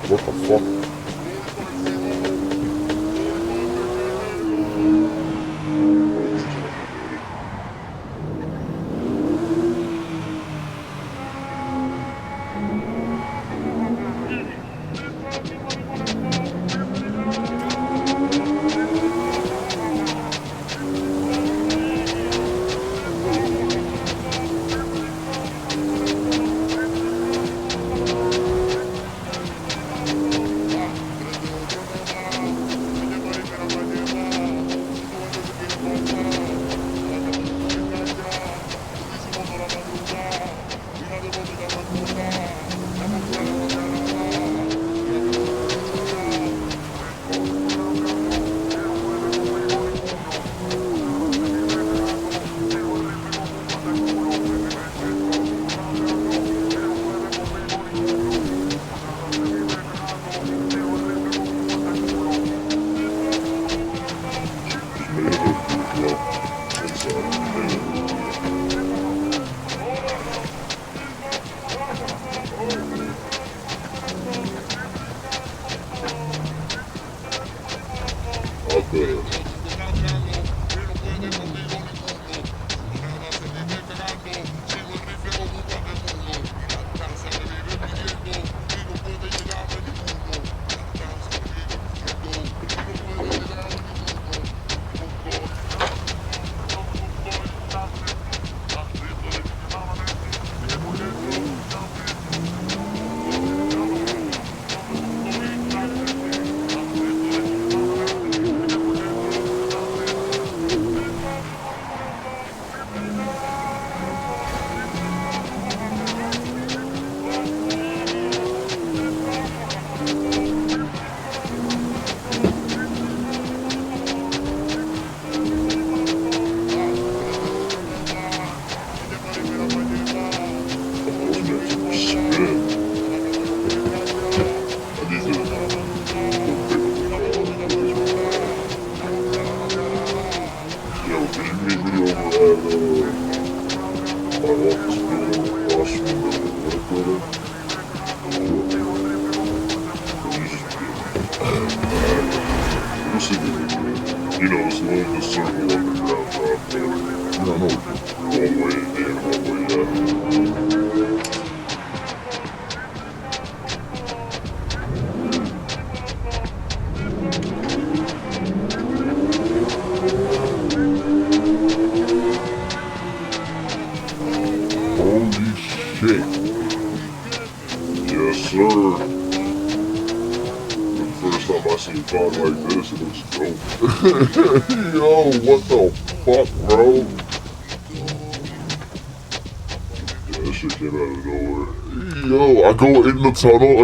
What the fuck? You know, it's long the circle underground drop. You know, all the way in, all the way up. Holy shit. Yes, sir. First time I seen fog like this, it looks dope. Yo, what the fuck, bro? Yeah, that shit came out of nowhere. Yo, I go in the tunnel.